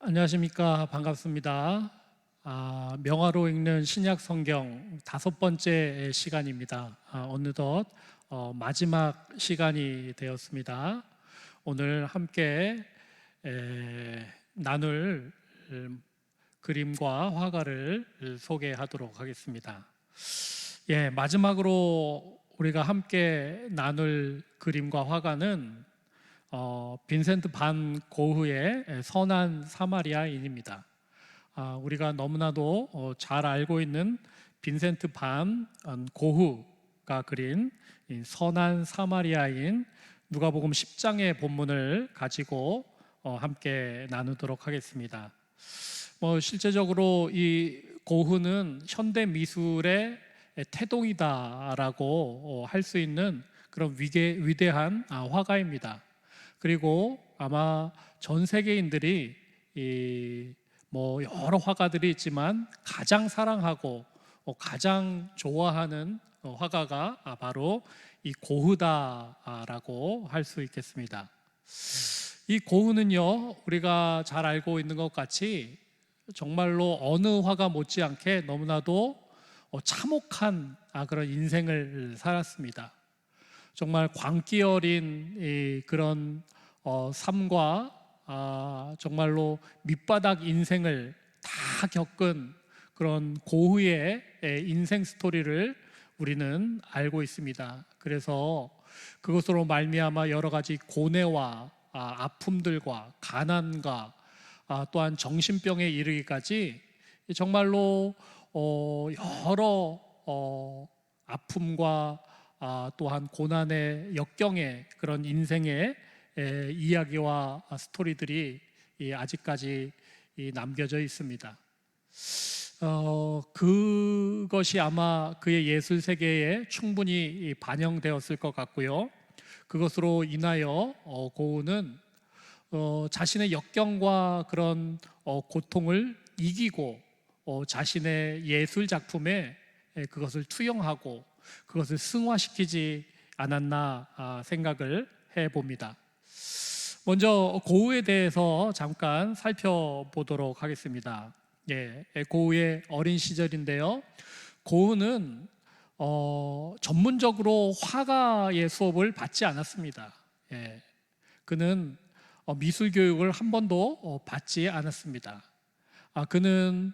안녕하십니까. 반갑습니다. 명화로 읽는 신약 성경 5번째 시간입니다. 어느덧 마지막 시간이 되었습니다. 오늘 함께 나눌 그림과 화가를 소개하도록 하겠습니다. 마지막으로 우리가 함께 나눌 그림과 화가는 빈센트 반 고흐의 선한 사마리아인입니다. 우리가 너무나도 잘 알고 있는 빈센트 반 고흐가 그린 이 선한 사마리아인, 누가복음 10장의 본문을 가지고 함께 나누도록 하겠습니다. 실제적으로 이 고흐는 현대 미술의 태동이다라고 할 수 있는 그런 위대한 화가입니다. 그리고 아마 전 세계인들이 여러 화가들이 있지만 가장 사랑하고 가장 좋아하는 화가가 바로 이 고흐다라고 할 수 있겠습니다. 이 고흐는요, 우리가 잘 알고 있는 것 같이 정말로 어느 화가 못지않게 너무나도 참혹한 그런 인생을 살았습니다. 정말 광기 어린 그런 삶과 정말로 밑바닥 인생을 다 겪은 그런 고흐의 인생 스토리를 우리는 알고 있습니다. 그래서 그것으로 말미암아 여러 가지 고뇌와 아픔들과 가난과 또한 정신병에 이르기까지 정말로 여러 아픔과 또한 고난의 역경의 그런 인생의 이야기와 스토리들이 아직까지 남겨져 있습니다. 그것이 아마 그의 예술 세계에 충분히 반영되었을 것 같고요. 그것으로 인하여 고흐는 자신의 역경과 그런 고통을 이기고 자신의 예술 작품에 그것을 투영하고 그것을 승화시키지 않았나 생각을 해봅니다. 먼저 고흐에 대해서 잠깐 살펴보도록 하겠습니다. 고흐의 어린 시절인데요. 고흐는 전문적으로 화가의 수업을 받지 않았습니다. 그는 미술 교육을 한 번도 받지 않았습니다. 그는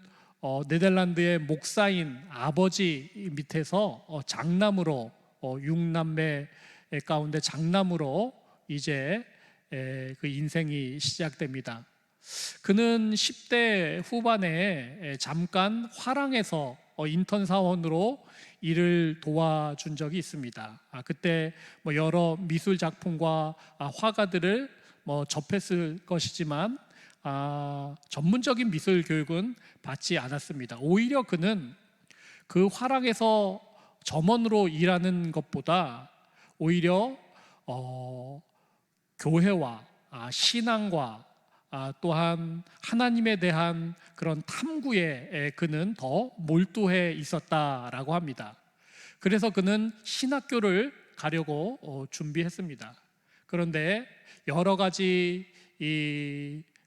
네덜란드의 목사인 아버지 밑에서 장남으로 6남매 가운데 장남으로 이제 그 인생이 시작됩니다. 그는 10대 후반에 잠깐 화랑에서 인턴 사원으로 일을 도와준 적이 있습니다. 그때 여러 미술 작품과 화가들을 접했을 것이지만 전문적인 미술 교육은 받지 않았습니다. 오히려 그는 그 화랑에서 점원으로 일하는 것보다 오히려 교회와 신앙과 또한 하나님에 대한 그런 탐구에 그는 더 몰두해 있었다라고 합니다. 그래서 그는 신학교를 가려고 준비했습니다. 그런데 여러 가지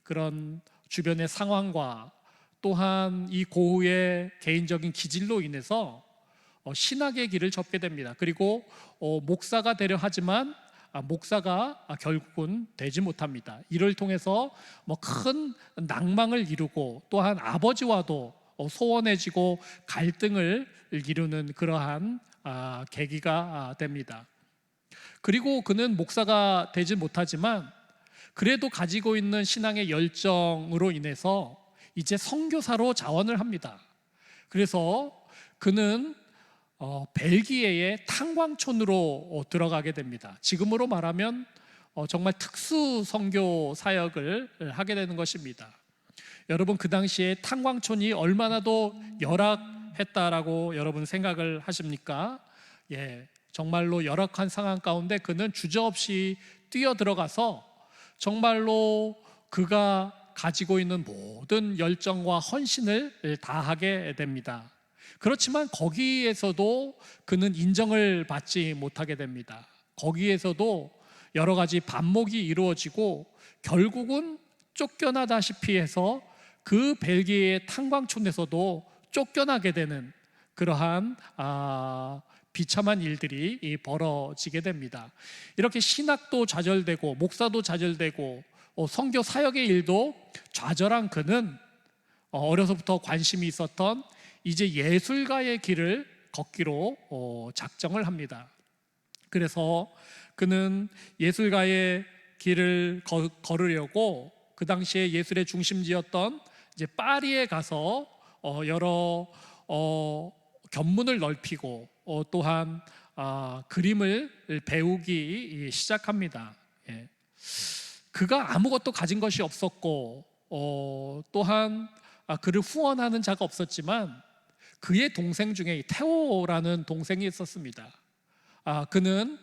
그런 주변의 상황과 또한 이 고흐의 개인적인 기질로 인해서 신학의 길을 접게 됩니다. 그리고 목사가 되려 하지만 목사가 결국은 되지 못합니다. 이를 통해서 큰 낭망을 이루고 또한 아버지와도 소원해지고 갈등을 이루는 그러한 계기가 됩니다. 그리고 그는 목사가 되지 못하지만 그래도 가지고 있는 신앙의 열정으로 인해서 이제 선교사로 자원을 합니다. 그래서 그는 벨기에의 탄광촌으로 들어가게 됩니다. 지금으로 말하면 정말 특수 선교 사역을 하게 되는 것입니다. 여러분, 그 당시에 탄광촌이 얼마나 더 열악했다라고 여러분 생각을 하십니까? 정말로 열악한 상황 가운데 그는 주저없이 뛰어들어가서 정말로 그가 가지고 있는 모든 열정과 헌신을 다하게 됩니다. 그렇지만 거기에서도 그는 인정을 받지 못하게 됩니다. 거기에서도 여러 가지 반목이 이루어지고 결국은 쫓겨나다시피 해서 그 벨기에의 탄광촌에서도 쫓겨나게 되는 그러한 비참한 일들이 벌어지게 됩니다. 이렇게 신학도 좌절되고 목사도 좌절되고 선교 사역의 일도 좌절한 그는 어려서부터 관심이 있었던 이제 예술가의 길을 걷기로 작정을 합니다. 그래서 그는 예술가의 길을 걸으려고 그 당시에 예술의 중심지였던 이제 파리에 가서 여러 견문을 넓히고 또한 그림을 배우기 시작합니다. 예. 그가 아무것도 가진 것이 없었고 또한 그를 후원하는 자가 없었지만 그의 동생 중에 테오라는 동생이 있었습니다. 그는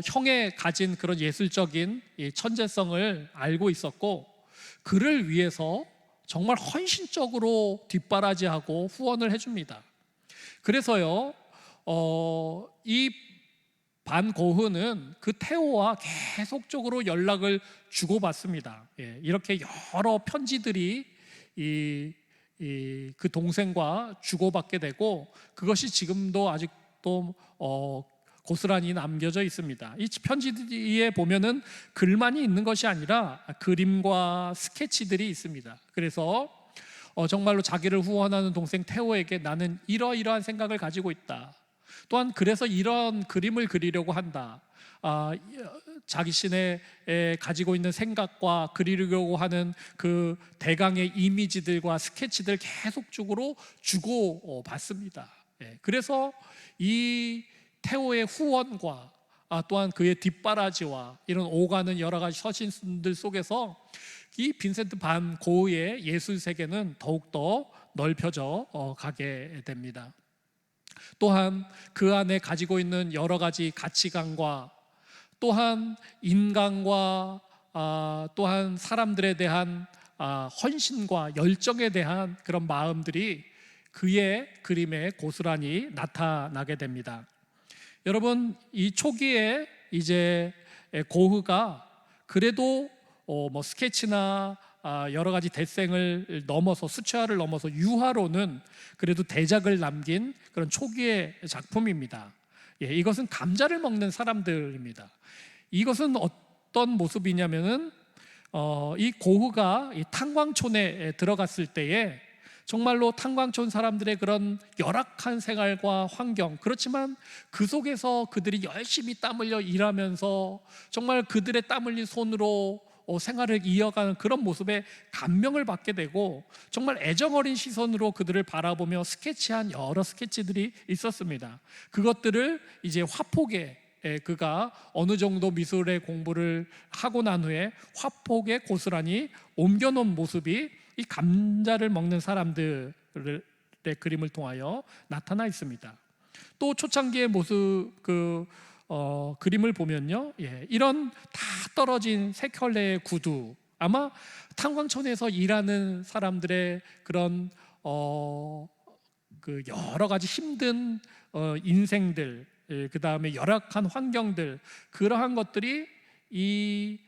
형의 가진 그런 예술적인 천재성을 알고 있었고 그를 위해서 정말 헌신적으로 뒷바라지하고 후원을 해줍니다. 그래서요 이 반 고흐는 그 테오와 계속적으로 연락을 주고받습니다. 이렇게 여러 편지들이 그 동생과 주고받게 되고 그것이 지금도 아직도 고스란히 남겨져 있습니다. 이 편지에 보면은 글만이 있는 것이 아니라 그림과 스케치들이 있습니다. 그래서 정말로 자기를 후원하는 동생 테오에게 나는 이러이러한 생각을 가지고 있다. 또한 그래서 이런 그림을 그리려고 한다. 자기 신에 가지고 있는 생각과 그리려고 하는 그 대강의 이미지들과 스케치들 계속적으로 주고받습니다. 그래서 이 테오의 후원과 또한 그의 뒷바라지와 이런 오가는 여러 가지 서신들 속에서 이 빈센트 반 고흐의 예술 세계는 더욱더 넓혀져 가게 됩니다. 또한 그 안에 가지고 있는 여러 가지 가치관과 또한 인간과 또한 사람들에 대한 헌신과 열정에 대한 그런 마음들이 그의 그림에 고스란히 나타나게 됩니다. 여러분, 이 초기에 이제 고흐가 그래도 뭐 스케치나 여러 가지 대생을 넘어서 수채화를 넘어서 유화로는 그래도 대작을 남긴 그런 초기의 작품입니다. 이것은 감자를 먹는 사람들입니다. 이것은 어떤 모습이냐면은 이 고흐가 이 탄광촌에 들어갔을 때에 정말로 탄광촌 사람들의 그런 열악한 생활과 환경, 그렇지만 그 속에서 그들이 열심히 땀 흘려 일하면서 정말 그들의 땀 흘린 손으로 생활을 이어가는 그런 모습에 감명을 받게 되고 정말 애정어린 시선으로 그들을 바라보며 스케치한 여러 스케치들이 있었습니다. 그것들을 이제 화폭에 그가 어느 정도 미술의 공부를 하고 난 후에 화폭에 고스란히 옮겨놓은 모습이 이 감자를 먹는 사람들의 그림을 통하여 나타나 있습니다. 또 초창기의 모습 그림을 보면요, 이런 다 떨어진 세 켤레의 구두, 아마 탄광촌에서 일하는 사람들의 그런 그 여러 가지 힘든 인생들, 그 다음에 열악한 환경들, 그러한 것들이 이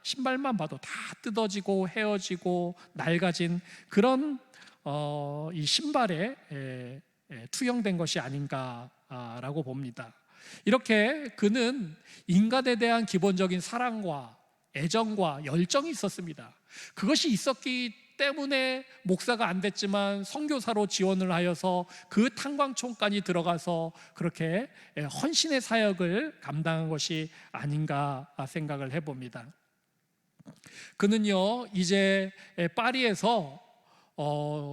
신발만 봐도 다 뜯어지고 헤어지고 낡아진 그런 이 신발에 투영된 것이 아닌가라고 봅니다. 이렇게 그는 인간에 대한 기본적인 사랑과 애정과 열정이 있었습니다. 그것이 있었기 때문에 목사가 안 됐지만 선교사로 지원을 하여서 그 탄광촌까지 들어가서 그렇게 헌신의 사역을 감당한 것이 아닌가 생각을 해봅니다. 그는요 이제 파리에서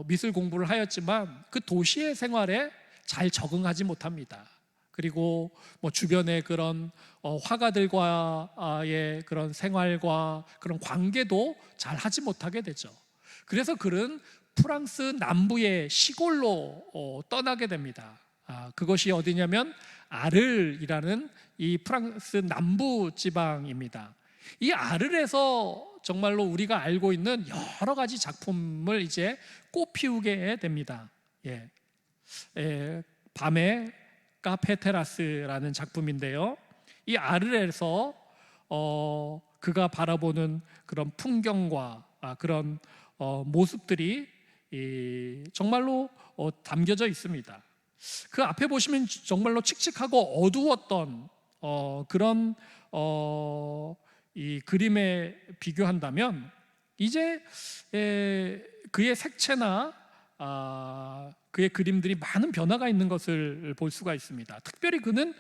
미술 공부를 하였지만 그 도시의 생활에 잘 적응하지 못합니다. 그리고 뭐 주변의 그런 화가들과의 그런 생활과 그런 관계도 잘 하지 못하게 되죠. 그래서 그는 프랑스 남부의 시골로 떠나게 됩니다. 그것이 어디냐면 아를이라는 이 프랑스 남부 지방입니다. 이 아를에서 정말로 우리가 알고 있는 여러 가지 작품을 이제 꽃피우게 됩니다. 밤에 카페 테라스라는 작품인데요, 이 아르에서 그가 바라보는 그런 풍경과 그런 모습들이 정말로 담겨져 있습니다. 그 앞에 보시면 정말로 칙칙하고 어두웠던 그런 이 그림에 비교한다면 이제 그의 색채나 그의 그림들이 많은 변화가 있는 것을 볼 수가 있습니다. 특별히 그는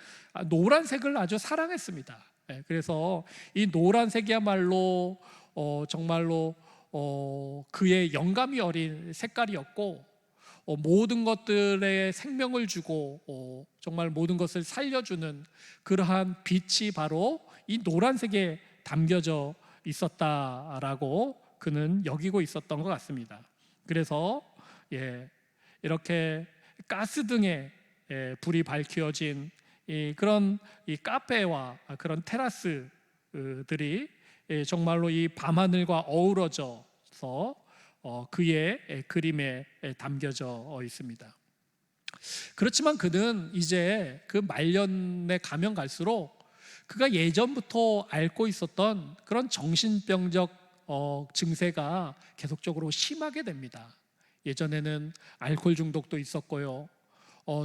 노란색을 아주 사랑했습니다. 그래서 이 노란색이야말로 정말로 그의 영감이 어린 색깔이었고, 모든 것들에 생명을 주고 정말 모든 것을 살려주는 그러한 빛이 바로 이 노란색에 담겨져 있었다라고 그는 여기고 있었던 것 같습니다. 그래서 이렇게 가스등에 불이 밝혀진 그런 이 카페와 그런 테라스들이 정말로 이 밤하늘과 어우러져서 그의 그림에 담겨져 있습니다. 그렇지만 그는 이제 그 말년에 가면 갈수록 그가 예전부터 앓고 있었던 그런 정신병적 증세가 계속적으로 심하게 됩니다. 예전에는 알코올 중독도 있었고요,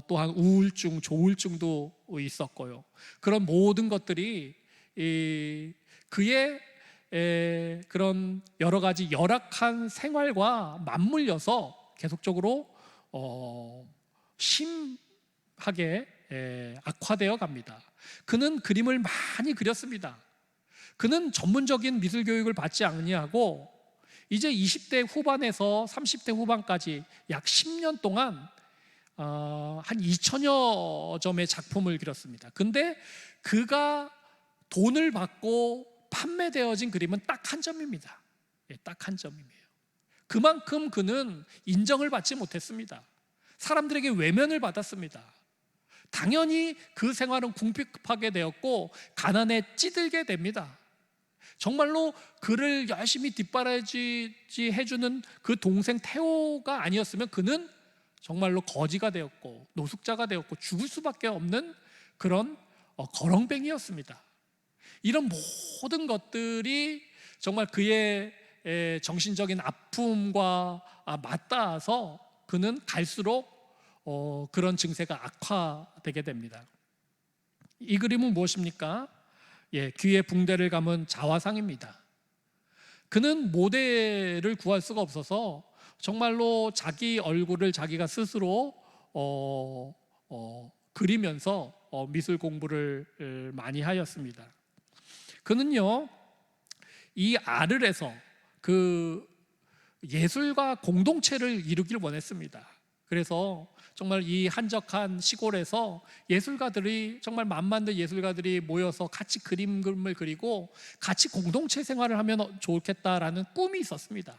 또한 우울증, 조울증도 있었고요. 그런 모든 것들이 그의 그런 여러 가지 열악한 생활과 맞물려서 계속적으로 심하게 악화되어 갑니다. 그는 그림을 많이 그렸습니다. 그는 전문적인 미술 교육을 받지 아니하고 이제 20대 후반에서 30대 후반까지 약 10년 동안 한 2천여 점의 작품을 그렸습니다. 근데 그가 돈을 받고 판매되어진 그림은 딱 한 점입니다. 딱 한 점이에요. 그만큼 그는 인정을 받지 못했습니다. 사람들에게 외면을 받았습니다. 당연히 그 생활은 궁핍하게 되었고 가난에 찌들게 됩니다. 정말로 그를 열심히 뒷바라지 해주는 그 동생 태호가 아니었으면 그는 정말로 거지가 되었고 노숙자가 되었고 죽을 수밖에 없는 그런 거렁뱅이였습니다. 이런 모든 것들이 정말 그의 정신적인 아픔과 맞닿아서 그는 갈수록 그런 증세가 악화되게 됩니다. 이 그림은 무엇입니까? 귀에 붕대를 감은 자화상입니다. 그는 모델을 구할 수가 없어서 정말로 자기 얼굴을 자기가 스스로 그리면서 미술 공부를 많이 하였습니다. 그는요, 이 아르에서 그 예술가 공동체를 이루길 원했습니다. 그래서 정말 이 한적한 시골에서 예술가들이, 정말 만만들 예술가들이 모여서 같이 그림을 그리고 같이 공동체 생활을 하면 좋겠다라는 꿈이 있었습니다.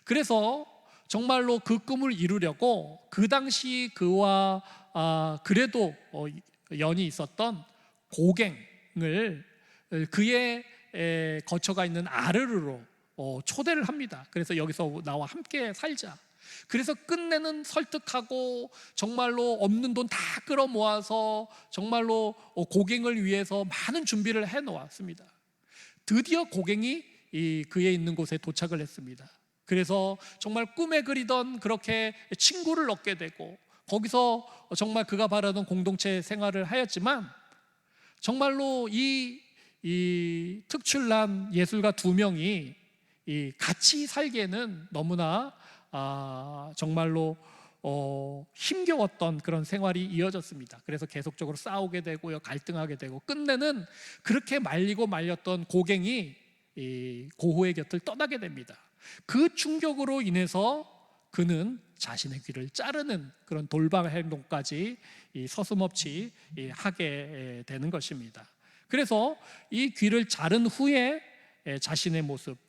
그래서 정말로 그 꿈을 이루려고 그 당시 그와 그래도 연이 있었던 고갱을 그의 거처가 있는 아르르로 초대를 합니다. 그래서 여기서 나와 함께 살자. 그래서 끝내는 설득하고 정말로 없는 돈 다 끌어모아서 정말로 고갱을 위해서 많은 준비를 해놓았습니다. 드디어 고갱이 그의 있는 곳에 도착을 했습니다. 그래서 정말 꿈에 그리던 그렇게 친구를 얻게 되고 거기서 정말 그가 바라던 공동체 생활을 하였지만 정말로 이 특출난 예술가 두 명이 같이 살기에는 너무나 정말로 힘겨웠던 그런 생활이 이어졌습니다. 그래서 계속적으로 싸우게 되고요, 갈등하게 되고 끝내는 그렇게 말리고 말렸던 고갱이 고호의 곁을 떠나게 됩니다. 그 충격으로 인해서 그는 자신의 귀를 자르는 그런 돌발 행동까지 서슴없이 하게 되는 것입니다. 그래서 이 귀를 자른 후에 자신의 모습을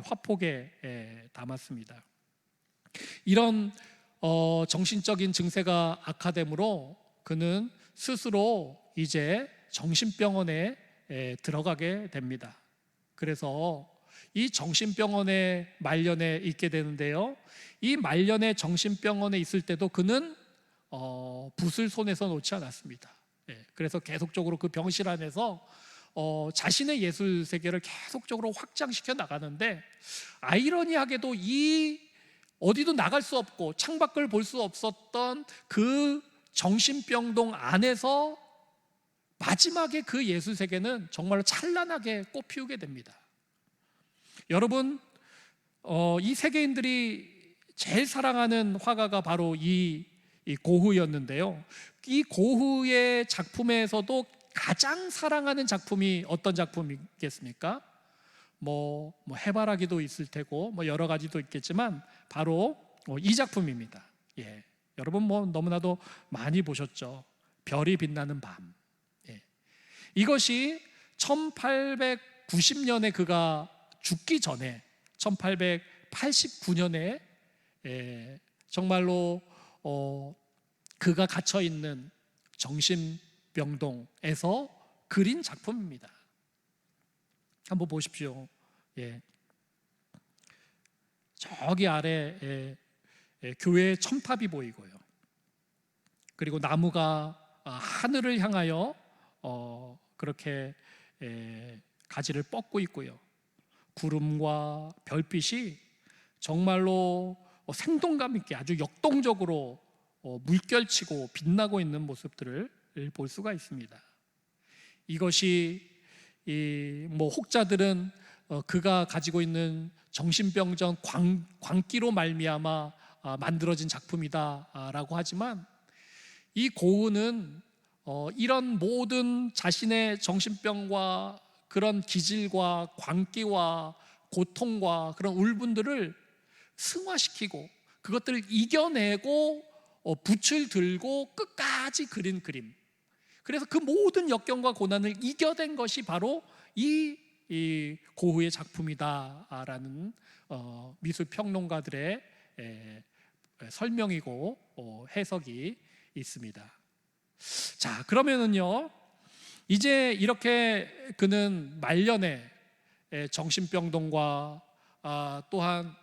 화폭에 담았습니다. 이런 정신적인 증세가 악화되므로 그는 스스로 이제 정신병원에 들어가게 됩니다. 그래서 이 정신병원에 말년에 있게 되는데요, 이 말년에 정신병원에 있을 때도 그는 붓을 손에서 놓지 않았습니다. 그래서 계속적으로 그 병실 안에서 자신의 예술 세계를 계속적으로 확장시켜 나가는데, 아이러니하게도 이 어디도 나갈 수 없고 창밖을 볼 수 없었던 그 정신병동 안에서 마지막에 그 예술 세계는 정말로 찬란하게 꽃피우게 됩니다. 여러분, 이 세계인들이 제일 사랑하는 화가가 바로 이 고흐였는데요. 이 고흐의 작품에서도 가장 사랑하는 작품이 어떤 작품이겠습니까? 뭐 해바라기도 있을 테고 뭐 여러 가지도 있겠지만 바로 이 작품입니다. 예, 여러분 뭐 너무나도 많이 보셨죠. 별이 빛나는 밤. 예. 이것이 1890년에 그가 죽기 전에 1889년에 정말로 그가 갇혀 있는 정신병동에서 그린 작품입니다. 한번 보십시오. 예. 저기 아래 교회의 첨탑이 보이고요. 그리고 나무가 하늘을 향하여 그렇게 가지를 뻗고 있고요. 구름과 별빛이 정말로 생동감 있게 아주 역동적으로 물결치고 빛나고 있는 모습들을 볼 수가 있습니다. 이것이 혹자들은 그가 가지고 있는 정신병적 광기로 말미암아 만들어진 작품이다라고 하지만, 이 고흐는 이런 모든 자신의 정신병과 그런 기질과 광기와 고통과 그런 울분들을 승화시키고 그것들을 이겨내고 붓을 들고 끝까지 그린 그림, 그래서 그 모든 역경과 고난을 이겨낸 것이 바로 이 고흐의 작품이다라는 미술 평론가들의 설명이고 해석이 있습니다. 자, 그러면은요, 이제 이렇게 그는 말년에 정신병동과 또한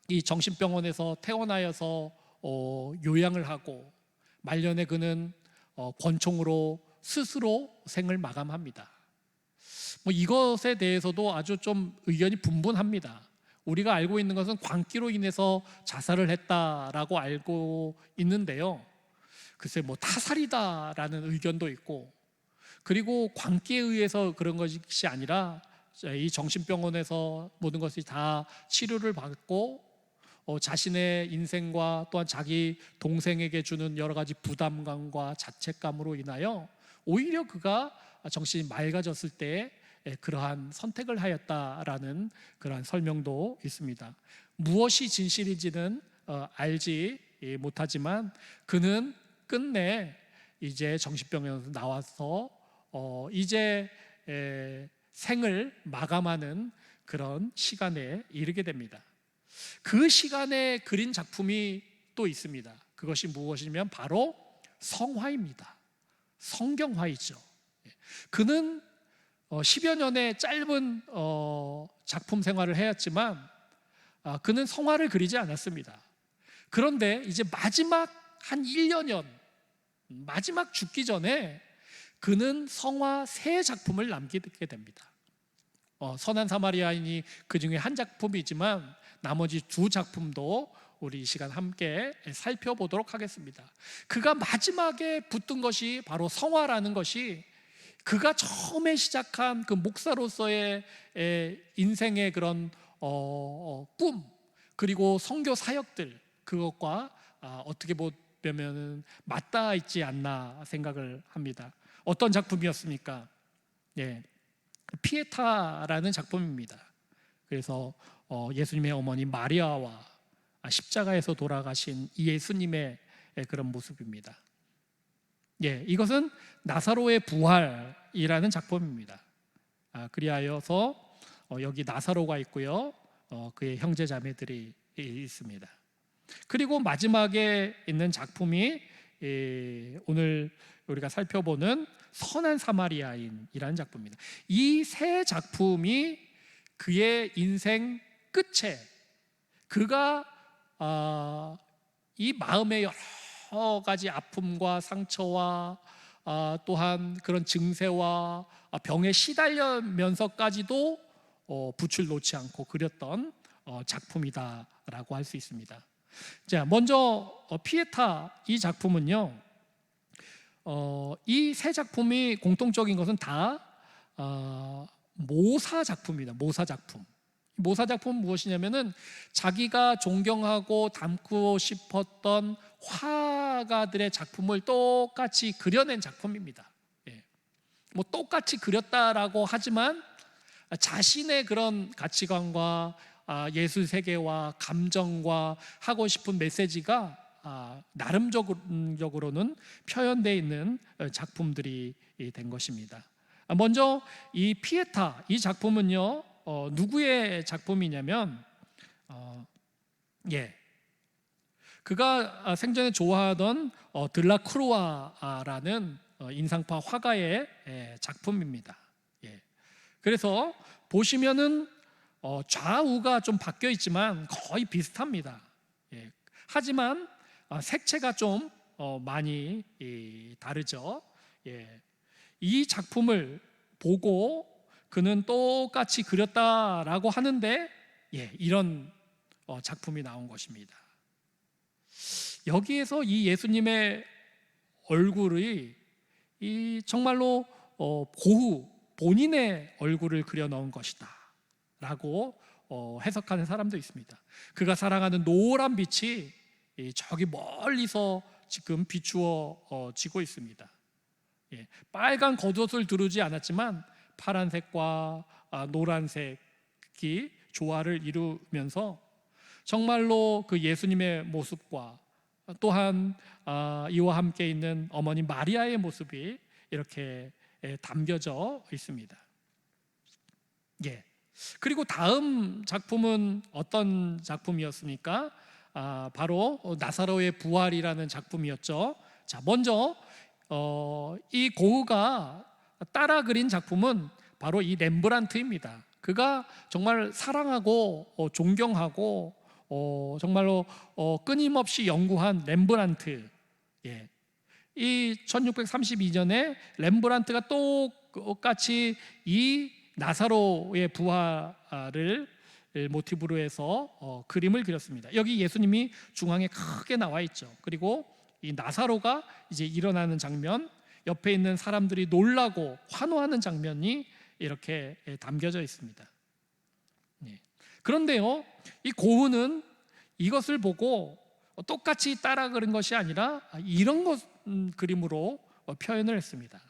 이 정신병원에서 퇴원하여서 요양을 하고, 말년에 그는 권총으로 스스로 생을 마감합니다. 이것에 대해서도 아주 좀 의견이 분분합니다. 우리가 알고 있는 것은 광기로 인해서 자살을 했다라고 알고 있는데요, 글쎄 타살이다라는 의견도 있고, 그리고 광기에 의해서 그런 것이 아니라 이 정신병원에서 모든 것이 다 치료를 받고 자신의 인생과 또한 자기 동생에게 주는 여러 가지 부담감과 자책감으로 인하여 오히려 그가 정신이 맑아졌을 때 그러한 선택을 하였다라는 그러한 설명도 있습니다. 무엇이 진실인지는 알지 못하지만 그는 끝내 이제 정신병원에서 나와서 이제 생을 마감하는 그런 시간에 이르게 됩니다. 그 시간에 그린 작품이 또 있습니다. 그것이 무엇이냐면 바로 성화입니다. 성경화이죠. 그는 10여 년의 짧은 작품 생활을 해왔지만 그는 성화를 그리지 않았습니다. 그런데 이제 마지막 한 1여년, 마지막 죽기 전에 그는 성화 3작품을 남기게 됩니다. 선한 사마리아인이 그 중에 한 작품이지만 나머지 2작품도 우리 이 시간 함께 살펴보도록 하겠습니다. 그가 마지막에 붙든 것이 바로 성화라는 것이 그가 처음에 시작한 그 목사로서의 인생의 그런 꿈, 그리고 선교 사역들, 그것과 어떻게 보면 맞닿아 있지 않나 생각을 합니다. 어떤 작품이었습니까? 예, 피에타라는 작품입니다. 그래서 예수님의 어머니 마리아와 십자가에서 돌아가신 예수님의 그런 모습입니다. 예, 이것은 나사로의 부활이라는 작품입니다. 그리하여서 여기 나사로가 있고요, 그의 형제 자매들이 있습니다. 그리고 마지막에 있는 작품이 오늘 우리가 살펴보는 선한 사마리아인이라는 작품입니다. 이 3작품이 그의 인생 끝에 그가 이 마음의 여러 가지 아픔과 상처와 또한 그런 증세와 병에 시달려면서까지도 붓을 놓지 않고 그렸던 작품이다라고 할 수 있습니다. 자, 먼저 피에타 이 작품은요, 이 세 작품이 공통적인 것은 다 모사 작품입니다. 모사 작품. 모사 작품은 무엇이냐면은 자기가 존경하고 닮고 싶었던 화가들의 작품을 똑같이 그려낸 작품입니다. 예. 뭐 똑같이 그렸다라고 하지만 자신의 그런 가치관과 예술 세계와 감정과 하고 싶은 메시지가 나름적으로는 표현되어 있는 작품들이 된 것입니다. 먼저 이 피에타 이 작품은요, 누구의 작품이냐면 그가 생전에 좋아하던 들라크루아라는 인상파 화가의 작품입니다. 그래서 보시면은 좌우가 좀 바뀌어 있지만 거의 비슷합니다. 하지만 색채가 좀 많이 다르죠. 이 작품을 보고 그는 똑같이 그렸다라고 하는데 이런 작품이 나온 것입니다. 여기에서 이 예수님의 얼굴이 정말로 고흐 본인의 얼굴을 그려 넣은 것이다 라고 해석하는 사람도 있습니다. 그가 사랑하는 노란 빛이 저기 멀리서 지금 비추어지고 있습니다. 빨간 겉옷을 두르지 않았지만 파란색과 노란색이 조화를 이루면서 정말로 그 예수님의 모습과 또한 이와 함께 있는 어머니 마리아의 모습이 이렇게 담겨져 있습니다. 그리고 다음 작품은 어떤 작품이었습니까? 바로 나사로의 부활이라는 작품이었죠. 자, 먼저 이 고흐가 따라 그린 작품은 바로 이 렘브란트입니다. 그가 정말 사랑하고 존경하고 정말로 끊임없이 연구한 렘브란트. 이 1632년에 렘브란트가 똑같이 이 나사로의 부활을 모티브로 해서 그림을 그렸습니다. 여기 예수님이 중앙에 크게 나와 있죠. 그리고 이 나사로가 이제 일어나는 장면, 옆에 있는 사람들이 놀라고 환호하는 장면이 이렇게 담겨져 있습니다. 그런데요, 이 고흐는 이것을 보고 똑같이 따라 그린 것이 아니라 이런 그림으로 표현을 했습니다.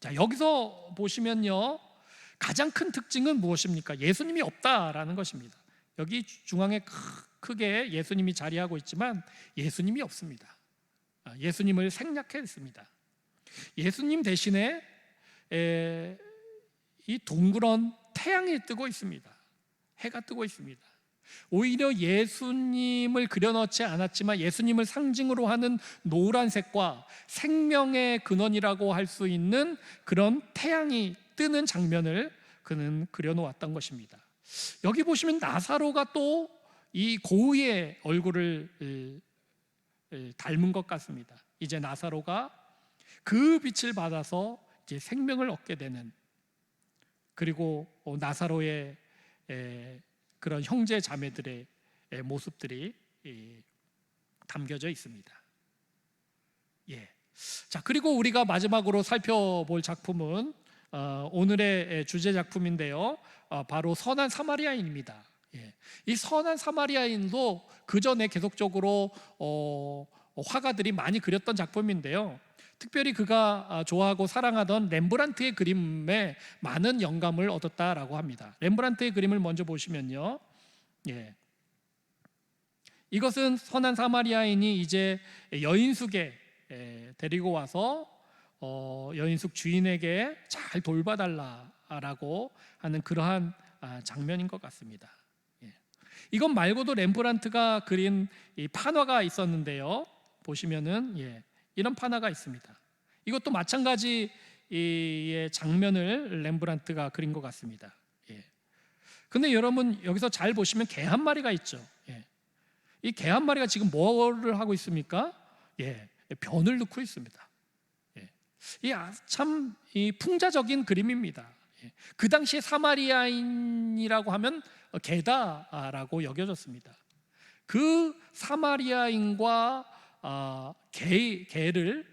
자, 여기서 보시면요, 가장 큰 특징은 무엇입니까? 예수님이 없다라는 것입니다. 여기 중앙에 크게 예수님이 자리하고 있지만 예수님이 없습니다. 예수님을 생략했습니다. 예수님 대신에 이 둥그런 태양이 뜨고 있습니다. 해가 뜨고 있습니다. 오히려 예수님을 그려넣지 않았지만 예수님을 상징으로 하는 노란색과 생명의 근원이라고 할 수 있는 그런 태양이 뜨는 장면을 그는 그려놓았던 것입니다. 여기 보시면 나사로가 또 이 고흐의 얼굴을 닮은 것 같습니다. 이제 나사로가 그 빛을 받아서 이제 생명을 얻게 되는, 그리고 나사로의 그런 형제 자매들의 모습들이 담겨져 있습니다. 자, 그리고 우리가 마지막으로 살펴볼 작품은 오늘의 주제 작품인데요, 바로 선한 사마리아인입니다. 이 선한 사마리아인도 그 전에 계속적으로 화가들이 많이 그렸던 작품인데요, 특별히 그가 좋아하고 사랑하던 렘브란트의 그림에 많은 영감을 얻었다라고 합니다. 렘브란트의 그림을 먼저 보시면요, 이것은 선한 사마리아인이 이제 여인숙에 데리고 와서 여인숙 주인에게 잘 돌봐달라라고 하는 그러한 장면인 것 같습니다. 이것 말고도 렘브란트가 그린 이 판화가 있었는데요, 보시면은 이런 판화가 있습니다. 이것도 마찬가지의 장면을 렘브란트가 그린 것 같습니다. 근데 여러분 여기서 잘 보시면 개 한 마리가 있죠. 이 개 한 마리가 지금 뭐를 하고 있습니까? 변을 넣고 있습니다. 참 풍자적인 그림입니다. 그 당시에 사마리아인이라고 하면 개다라고 여겨졌습니다. 그 사마리아인과 개를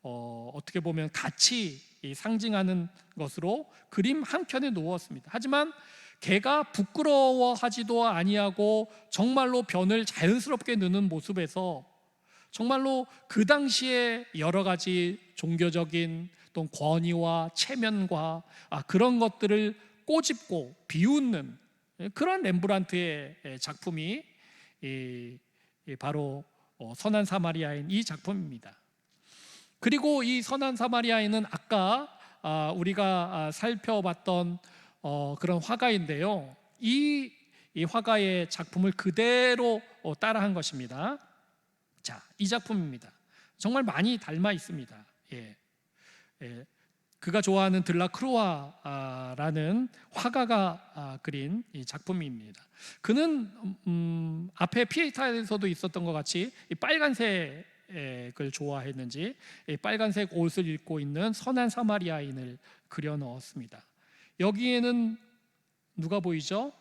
어떻게 보면 같이 상징하는 것으로 그림 한 켠에 놓았습니다. 하지만 개가 부끄러워하지도 아니하고 정말로 변을 자연스럽게 느는 모습에서 정말로 그 당시에 여러 가지 종교적인 또 권위와 체면과 그런 것들을 꼬집고 비웃는 그런 렘브란트의 작품이 바로 선한 사마리아인 이 작품입니다. 그리고 이 선한 사마리아인은 아까 우리가 살펴봤던 그런 화가인데요. 이 화가의 작품을 그대로 따라한 것입니다. 자, 이 작품입니다. 정말 많이 닮아 있습니다. 그가 좋아하는 들라크루아라는 화가가 그린 이 작품입니다. 그는 앞에 피에타에서도 있었던 것 같이 이 빨간색을 좋아했는지 이 빨간색 옷을 입고 있는 선한 사마리아인을 그려 넣었습니다. 여기에는 누가 보이죠?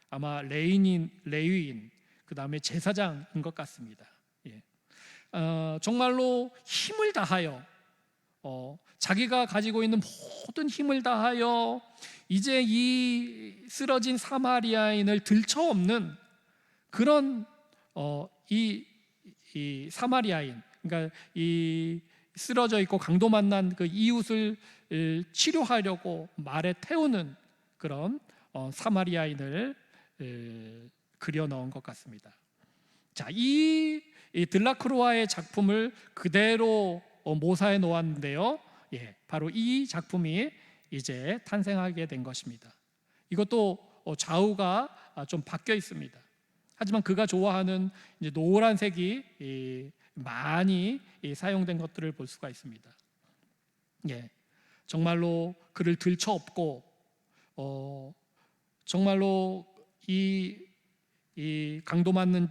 아마 레위인, 그 다음에 제사장인 것 같습니다. 정말로 힘을 다하여 자기가 가지고 있는 모든 힘을 다하여 이제 이 쓰러진 사마리아인을 들쳐업는 그런 이 사마리아인, 그러니까 이 쓰러져 있고 강도 만난 그 이웃을 치료하려고 말에 태우는 그런 사마리아인을 그려 넣은 것 같습니다. 자, 이 들라크루아의 작품을 그대로 모사해 놓았는데요. 바로 이 작품이 이제 탄생하게 된 것입니다. 이것도 좌우가 좀 바뀌어 있습니다. 하지만 그가 좋아하는 이제 노란색이 많이 사용된 것들을 볼 수가 있습니다. 정말로 그를 들쳐업고 정말로 이 강도 맞는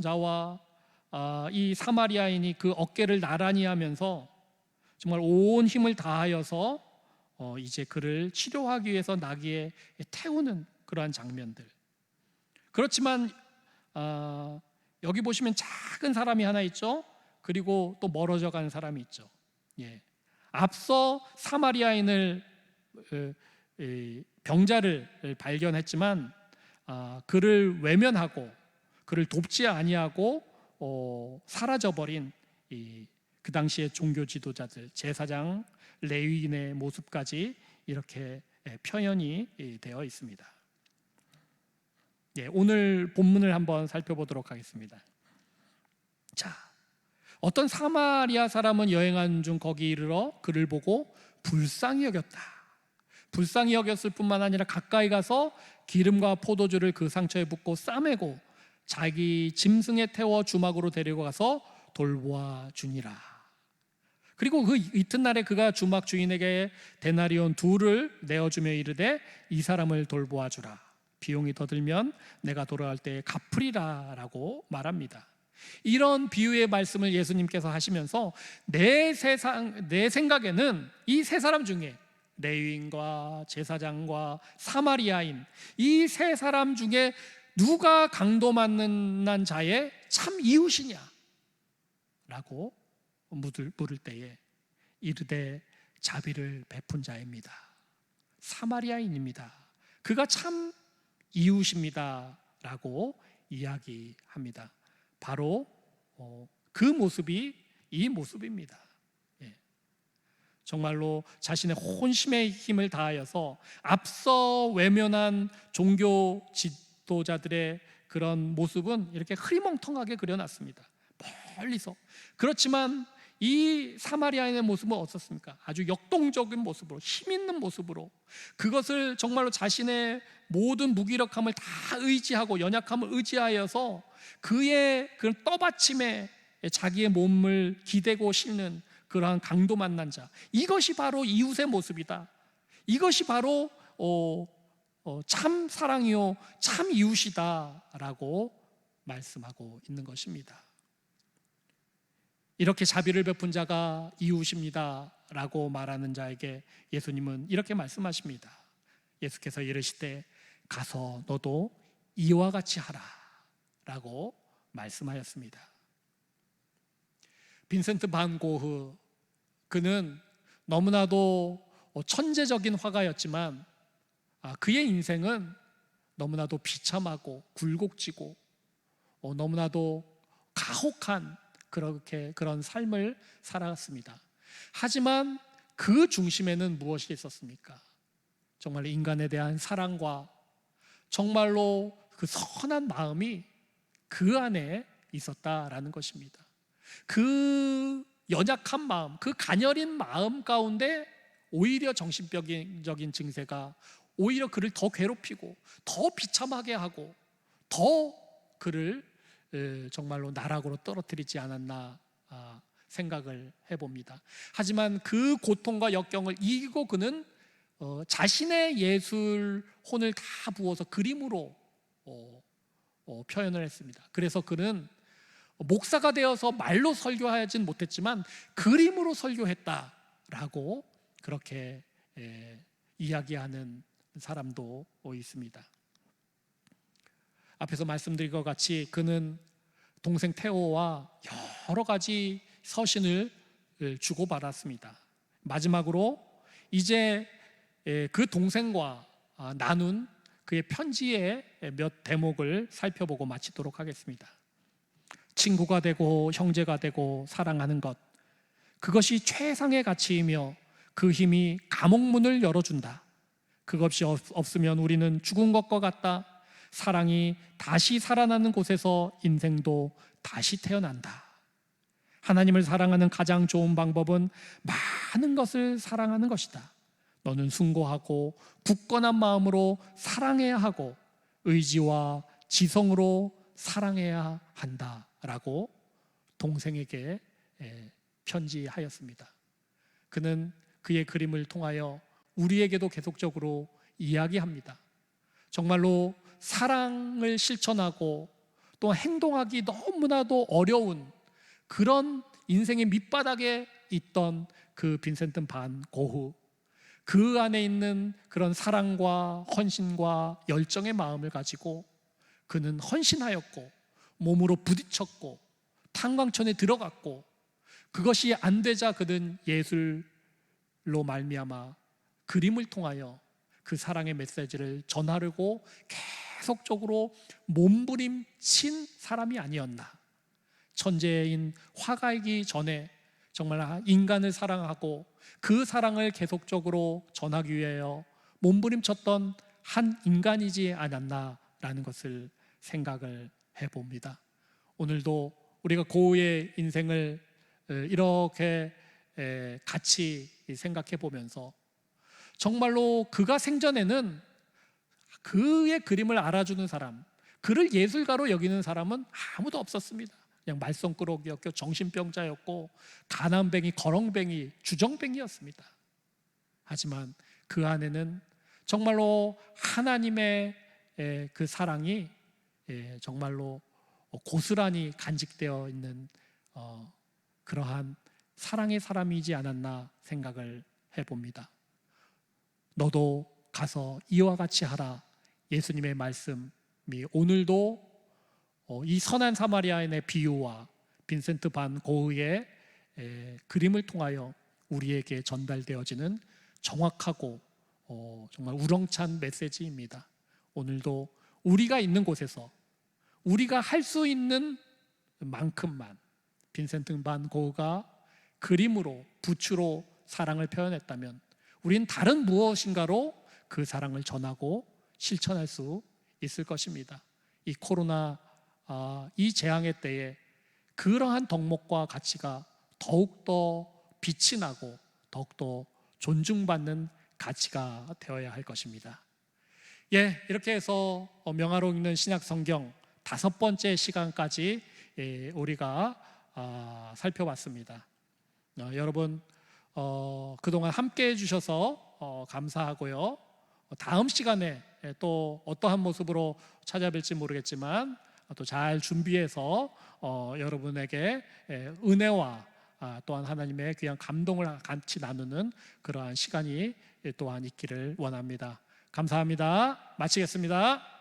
자와 이 사마리아인이 그 어깨를 나란히 하면서 정말 온 힘을 다하여서 이제 그를 치료하기 위해서 나귀에 태우는 그러한 장면들. 그렇지만 여기 보시면 작은 사람이 하나 있죠. 그리고 또 멀어져 가는 사람이 있죠. 앞서 사마리아인을 병자를 발견했지만 그를 외면하고 그를 돕지 아니하고 사라져버린 그 당시의 종교 지도자들, 제사장, 레위인의 모습까지 이렇게 표현이 되어 있습니다. 오늘 본문을 한번 살펴보도록 하겠습니다. 자, 어떤 사마리아 사람은 여행하는 중 거기 이르러 그를 보고 불쌍히 여겼다. 불쌍히 여겼을 뿐만 아니라 가까이 가서 기름과 포도주를 그 상처에 붓고 싸매고 자기 짐승에 태워 주막으로 데리고 가서 돌보아 주니라. 그리고 그 이튿날에 그가 주막 주인에게 데나리온 2를 내어주며 이르되 이 사람을 돌보아 주라. 비용이 더 들면 내가 돌아갈 때에 갚으리라 라고 말합니다. 이런 비유의 말씀을 예수님께서 하시면서 내 생각에는 이 세 사람 중에 레위인과 제사장과 사마리아인 이 세 사람 중에 누가 강도 만난 자의 참 이웃이냐 라고 물을 때에 이르되 자비를 베푼 자입니다. 사마리아인입니다. 그가 참 이웃입니다 라고 이야기합니다. 바로 그 모습이 이 모습입니다. 정말로 자신의 혼심의 힘을 다하여서 앞서 외면한 종교 지도자들의 그런 모습은 이렇게 흐리멍텅하게 그려놨습니다. 멀리서. 그렇지만 이 사마리아인의 모습은 어떻습니까? 아주 역동적인 모습으로, 힘 있는 모습으로 그것을 정말로 자신의 모든 무기력함을 다 의지하고 연약함을 의지하여서 그의 그 떠받침에 자기의 몸을 기대고 싣는 그러한 강도 만난 자, 이것이 바로 이웃의 모습이다. 이것이 바로 참 사랑이요 참 이웃이다 라고 말씀하고 있는 것입니다. 이렇게 자비를 베푼 자가 이웃입니다 라고 말하는 자에게 예수님은 이렇게 말씀하십니다. 예수께서 이르시되 가서 너도 이와 같이 하라 라고 말씀하였습니다. 빈센트 반 고흐, 그는 너무나도 천재적인 화가였지만 그의 인생은 너무나도 비참하고 굴곡지고 너무나도 가혹한 그런 삶을 살아갔습니다. 하지만 그 중심에는 무엇이 있었습니까? 정말 인간에 대한 사랑과 정말로 그 선한 마음이 그 안에 있었다라는 것입니다. 그 연약한 마음, 그 가녀린 마음 가운데 오히려 정신병적인 증세가 오히려 그를 더 괴롭히고 더 비참하게 하고 더 그를 정말로 나락으로 떨어뜨리지 않았나 생각을 해봅니다. 하지만 그 고통과 역경을 이기고 그는 자신의 예술혼을 다 부어서 그림으로 표현을 했습니다. 그래서 그는 목사가 되어서 말로 설교하진 못했지만 그림으로 설교했다라고 그렇게 이야기하는 사람도 있습니다. 앞에서 말씀드린 것 같이 그는 동생 테오와 여러 가지 서신을 주고받았습니다. 마지막으로 이제 그 동생과 나눈 그의 편지의 몇 대목을 살펴보고 마치도록 하겠습니다. 친구가 되고 형제가 되고 사랑하는 것, 그것이 최상의 가치이며 그 힘이 감옥문을 열어준다. 그것이 없으면 우리는 죽은 것과 같다. 사랑이 다시 살아나는 곳에서 인생도 다시 태어난다. 하나님을 사랑하는 가장 좋은 방법은 많은 것을 사랑하는 것이다. 너는 숭고하고 굳건한 마음으로 사랑해야 하고 의지와 지성으로 사랑해야 한다 라고 동생에게 편지하였습니다. 그는 그의 그림을 통하여 우리에게도 계속적으로 이야기합니다. 정말로 사랑을 실천하고 또 행동하기 너무나도 어려운 그런 인생의 밑바닥에 있던 그 빈센트 반 고흐, 그 안에 있는 그런 사랑과 헌신과 열정의 마음을 가지고 그는 헌신하였고 몸으로 부딪혔고 탄광촌에 들어갔고 그것이 안 되자 그는 예술로 말미암아 그림을 통하여 그 사랑의 메시지를 전하려고 계속적으로 몸부림친 사람이 아니었나. 천재인 화가이기 전에 정말 인간을 사랑하고 그 사랑을 계속적으로 전하기 위하여 몸부림쳤던 한 인간이지 않았나라는 것을 생각을 해봅니다. 오늘도 우리가 고흐의 인생을 이렇게 같이 생각해 보면서 정말로 그가 생전에는 그의 그림을 알아주는 사람, 그를 예술가로 여기는 사람은 아무도 없었습니다. 그냥 말썽꾸러기였고 정신병자였고 가난뱅이, 거렁뱅이, 주정뱅이였습니다. 하지만 그 안에는 정말로 하나님의 그 사랑이 정말로 고스란히 간직되어 있는 그러한 사랑의 사람이지 않았나 생각을 해봅니다. 너도 가서 이와 같이 하라. 예수님의 말씀이 오늘도 이 선한 사마리아인의 비유와 빈센트 반 고흐의 그림을 통하여 우리에게 전달되어지는 정확하고 정말 우렁찬 메시지입니다. 오늘도 우리가 있는 곳에서 우리가 할 수 있는 만큼만 빈센트 반 고흐가 그림으로, 붓으로 사랑을 표현했다면 우리는 다른 무엇인가로 그 사랑을 전하고 실천할 수 있을 것입니다. 이 코로나 이 재앙의 때에 그러한 덕목과 가치가 더욱더 빛이 나고 더욱더 존중받는 가치가 되어야 할 것입니다. 이렇게 해서 명화로 읽는 신약 성경 5번째 시간까지 우리가 살펴봤습니다. 여러분 그동안 함께 해주셔서 감사하고요. 다음 시간에 또 어떠한 모습으로 찾아뵐지 모르겠지만 또 잘 준비해서 여러분에게 은혜와 또한 하나님의 귀한 감동을 같이 나누는 그러한 시간이 또한 있기를 원합니다. 감사합니다. 마치겠습니다.